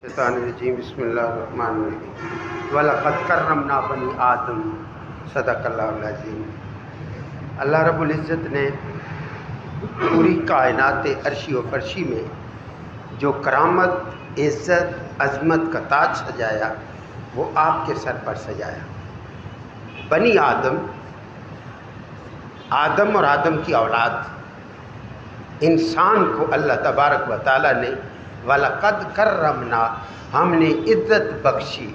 شیطان الرجیم بسم اللہ الرحمن الرحیم وَلَقَدْ كَرَّمْنَا بَنِي آدم صدق اللہ العظیم۔ اللہ رب العزت نے پوری کائنات عرشی و فرشی میں جو کرامت، عزت، عظمت کا تاج سجایا وہ آپ کے سر پر سجایا۔ بنی آدم، آدم اور آدم کی اولاد، انسان کو اللہ تبارک و تعالیٰ نے وَلَقَدْ كَرَّمْنَا، ہم نے عزت بخشی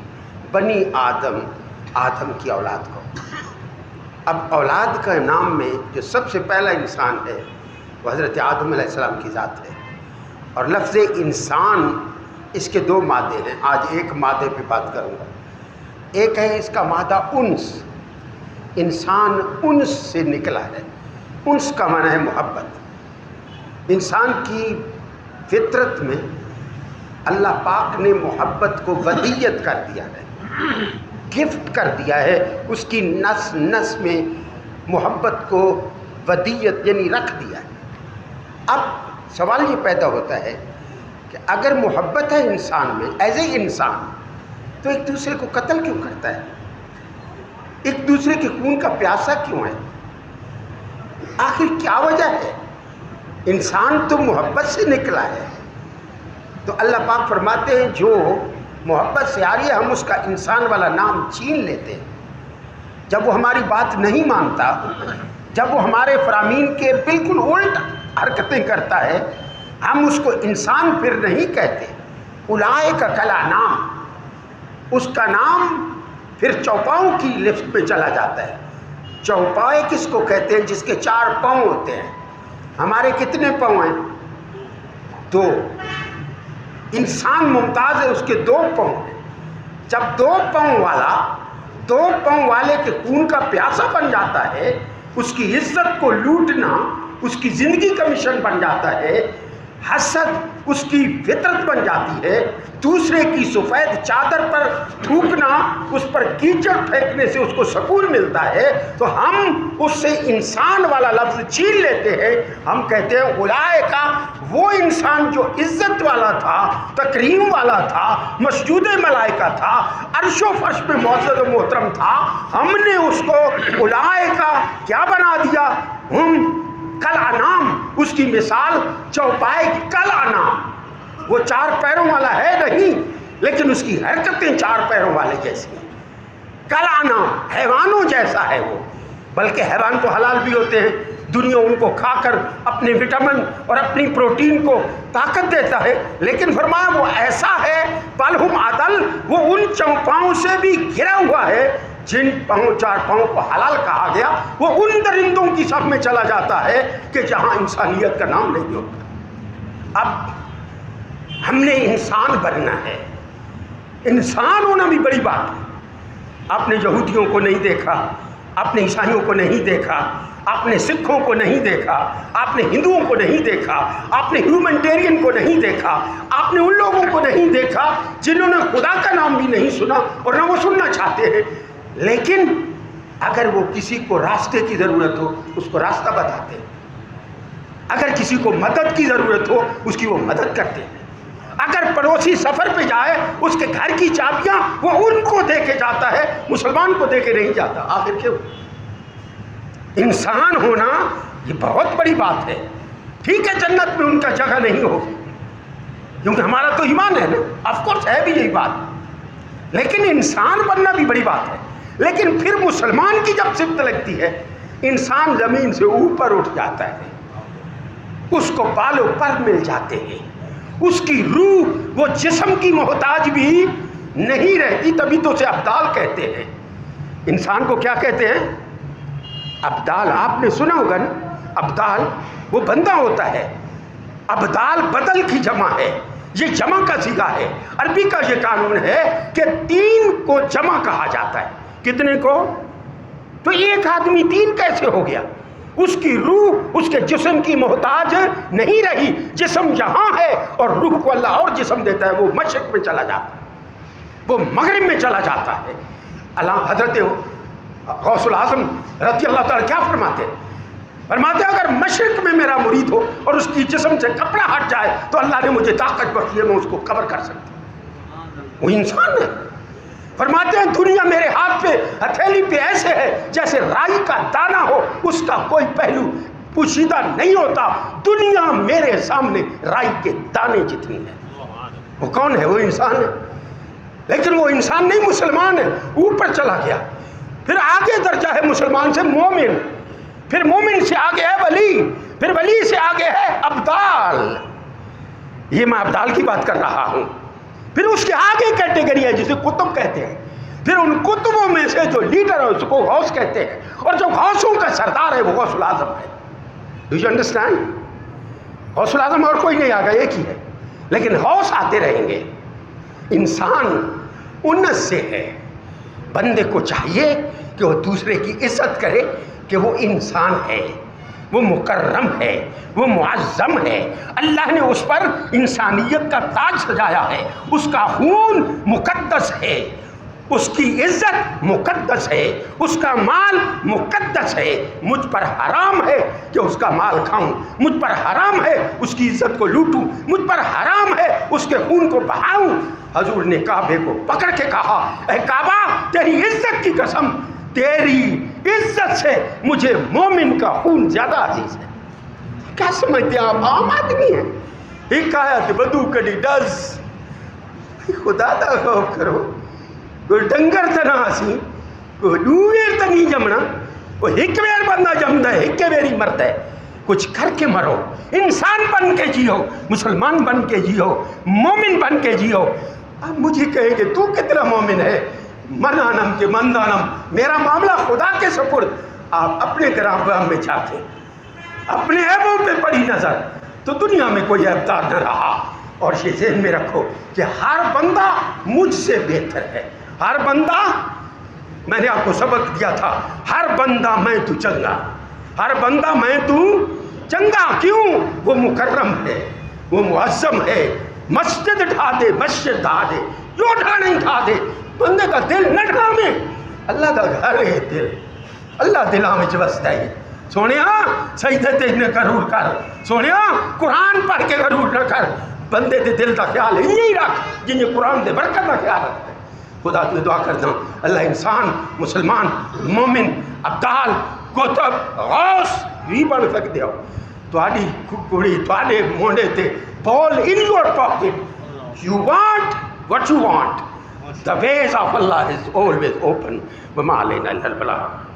بنی آدم، آدم کی اولاد کو۔ اب اولاد کا نام میں جو سب سے پہلا انسان ہے وہ حضرت آدم علیہ السلام کی ذات ہے، اور لفظ انسان اس کے دو مادے ہیں۔ آج ایک مادے پہ بات کروں گا۔ ایک ہے اس کا مادہ انس، انسان انس سے نکلا ہے۔ انس کا معنی ہے محبت۔ انسان کی فطرت میں اللہ پاک نے محبت کو ودیت کر دیا ہے، گفٹ کر دیا ہے، اس کی نس نس میں محبت کو ودیت یعنی رکھ دیا ہے۔ اب سوال یہ پیدا ہوتا ہے کہ اگر محبت ہے انسان میں ایز اے انسان، تو ایک دوسرے کو قتل کیوں کرتا ہے؟ ایک دوسرے کے خون کا پیاسا کیوں ہے؟ آخر کیا وجہ ہے؟ انسان تو محبت سے نکلا ہے، تو اللہ پاک فرماتے ہیں جو محبت سے آ رہی ہے ہم اس کا انسان والا نام چھین لیتے ہیں۔ جب وہ ہماری بات نہیں مانتا، جب وہ ہمارے فرامین کے بالکل الٹ حرکتیں کرتا ہے، ہم اس کو انسان پھر نہیں کہتے۔ اولئک کالانعام، اس کا نام پھر چوپاؤں کی لفٹ پہ چلا جاتا ہے۔ چوپائے کس کو کہتے ہیں؟ جس کے 4 پاؤں ہوتے ہیں۔ ہمارے کتنے پاؤں ہیں؟ 2۔ انسان ممتاز ہے، اس کے 2 پاؤں ہیں۔ جب 2 پاؤں والے کے خون کا پیاسا بن جاتا ہے، اس کی عزت کو لوٹنا اس کی زندگی کا مشن بن جاتا ہے، حسد اس کی فطرت بن جاتی ہے، دوسرے کی سفید چادر پر تھوکنا، اس پر کیچڑ پھینکنے سے اس کو سکون ملتا ہے، تو ہم اس سے انسان والا لفظ چھین لیتے ہیں۔ ہم کہتے ہیں اولئک، وہ انسان جو عزت والا تھا، تکریم والا تھا، مسجود ملائکہ تھا، عرش و فرش پہ معزز و محترم تھا، ہم نے اس کو اولئک کیا بنا دیا؟ ہم کالانعام، اس کی مثال چوپائے کی کالانعام۔ وہ 4 پیروں والا ہے نہیں، لیکن اس کی حرکتیں 4 پیروں والے جیسی ہیں۔ کالانعام، حیوانوں جیسا ہے وہ، بلکہ حیوان تو حلال بھی ہوتے ہیں، دنیا ان کو کھا کر اپنے وٹامن اور اپنی پروٹین کو طاقت دیتا ہے، لیکن فرمایا وہ ایسا ہے بل ہم اضل، وہ ان چوپاؤں سے بھی گھرا ہوا ہے جن 4 پاؤں کو حلال کہا گیا۔ وہ ان درندوں کی صف میں چلا جاتا ہے کہ جہاں انسانیت کا نام نہیں ہوتا۔ اب ہم نے انسان بننا ہے، انسان ہونا بھی بڑی بات ہے۔ آپ نے یہودیوں کو نہیں دیکھا، آپ نے عیسائیوں کو نہیں دیکھا، آپ نے سکھوں کو نہیں دیکھا، آپ نے ہندوؤں کو نہیں دیکھا، آپ نے ہیومنٹیرین کو نہیں دیکھا، آپ نے ان لوگوں کو نہیں دیکھا جنہوں نے خدا کا نام بھی نہیں سنا اور نہ وہ سننا چاہتے ہیں، لیکن اگر وہ کسی کو راستے کی ضرورت ہو اس کو راستہ بتاتے ہیں، اگر کسی کو مدد کی ضرورت ہو اس کی وہ مدد کرتے ہیں، اگر پڑوسی سفر پہ جائے اس کے گھر کی چابیاں وہ ان کو دے کے جاتا ہے، مسلمان کو دے کے نہیں جاتا۔ آخر کیوں؟ انسان ہونا یہ بہت بڑی بات ہے۔ ٹھیک ہے جنت میں ان کا جگہ نہیں ہوگی کیونکہ ہمارا تو ایمان ہے نا، آف کورس ہے بھی یہی بات، لیکن انسان بننا بھی بڑی بات ہے۔ لیکن پھر مسلمان کی جب صفت لگتی ہے، انسان زمین سے اوپر اٹھ جاتا ہے، اس کو بال و پر مل جاتے ہیں، اس کی روح وہ جسم کی محتاج بھی نہیں رہتی، تبھی تو اسے ابدال کہتے ہیں۔ انسان کو کیا کہتے ہیں؟ ابدال۔ آپ نے سنا ہوگا نا، ابدال وہ بندہ ہوتا ہے، ابدال بدل کی جمع ہے، یہ جمع کا صیغہ ہے۔ عربی کا یہ قانون ہے کہ 3 کو جمع کہا جاتا ہے۔ کتنے کو؟ تو ایک آدمی 3 کیسے ہو گیا؟ اس کی روح اس کے جسم کی محتاج نہیں رہی، جسم یہاں ہے اور روح کو اللہ اور جسم دیتا ہے، وہ مشرق میں چلا جاتا ہے، وہ مغرب میں چلا جاتا ہے۔ اللہ حضرت غوث العظم رضی اللہ تعالیٰ کیا فرماتے ہیں؟ فرماتے ہیں اگر مشرق میں میرا مرید ہو اور اس کی جسم سے کپڑا ہٹ جائے تو اللہ نے مجھے طاقت بخشی ہے، میں اس کو کور کر سکتا ہوں۔ وہ انسان ہے. فرماتے ہیں دنیا میرے ہاتھ پہ ہتھیلی پہ ایسے ہے جیسے رائی کا دانہ ہو, اس کا کوئی پہلو پوشیدہ نہیں ہوتا. دنیا میرے سامنے رائی کے دانے جتنی ہے. وہ کون ہے؟ وہ انسان ہے. لیکن وہ انسان نہیں, مسلمان ہے. اوپر چلا گیا. پھر آگے درجہ ہے مسلمان سے مومن, پھر مومن سے آگے ہے ولی, پھر ولی سے آگے ہے ابدال. یہ میں ابدال کی بات کر رہا ہوں. پھر اس کے آگے کیٹیگری ہے جسے قطب کہتے ہیں. پھر ان قطبوں میں سے جو لیڈر ہے اس کو غوث کہتے ہیں, اور جو غوثوں کا سردار ہے وہ غوث العظم ہے. Do you understand? غوث العظم اور کوئی نہیں آگا, ایک ہی ہے. لیکن غوث آتے رہیں گے. انسان انس سے ہے. بندے کو چاہیے کہ وہ دوسرے کی عزت کرے کہ وہ انسان ہے, وہ مکرم ہے, وہ معظم ہے. اللہ نے اس پر انسانیت کا تاج سجایا ہے. اس کا خون مقدس ہے, اس کی عزت مقدس ہے, اس کا مال مقدس ہے. مجھ پر حرام ہے کہ اس کا مال کھاؤں, مجھ پر حرام ہے اس کی عزت کو لوٹوں, مجھ پر حرام ہے اس کے خون کو بہاؤں. حضور نے کعبے کو پکڑ کے کہا, اے کعبہ تیری عزت کی قسم, تیری عزت سے مجھے مومن کا خون زیادہ عزیز ہے. کیا سمجھتے ہیں آپ؟ عام آدمی ہیں. ایک آیت بدو کڑی ڈز, خدا دا خوف کرو. کوئی ڈنگر تنا سی, کوئی ڈویر تنی جمنا, کوئی ایک ویر بندہ جمدا ہے, ایک ویری مرد ہے. کچھ کر کے مرو, انسان بن کے جیو, مسلمان بن کے جیو, مومن بن کے جیو. اب مجھے کہے کہ تو کتنا مومن ہے, منانم کے مندانم, میرا معاملہ خدا کے سپرد. آپ اپنے گرام میں جا کے اپنے عیبوں پہ پڑی نظر, تو دنیا میں کوئی عیبدار نہ رہا. اور یہ ذہن میں رکھو کہ ہر بندہ مجھ سے بہتر ہے. ہر بندہ, میں نے آپ کو سبق دیا تھا, ہر بندہ میں تو چنگا, ہر بندہ میں تو چنگا. کیوں؟ وہ مکرم ہے, وہ معظم ہے. مسجد ڈھا دے, مسجد ڈھا دے, جو ڈھا نہیں ڈھا دے, بندے کا دل نہ ڈھاوے. اللہ کا گھر ہے دل, اللہ دلاں وچ وسدا ہے. سونیا سجدے تے نہ ضرور کر, سونیا قرآن پڑھ کے ضرور نہ کر. بندے دے دل دا خیال یہی رکھ جنہیں قرآن دے برکت دا خیال رکھتا ہے. خدا تو دعا کرتا ہوں اللہ انسان, مسلمان, مومن, ابدال, قطب, غوث بھی بن سکتے ہو. تواڈی کڑی تواڈے مونڈے تے ball in your pocket. You want what you want. The ways of Allah is always open. وَمَا عَلَيْنَا إِلَّا الْبَلَاغُ.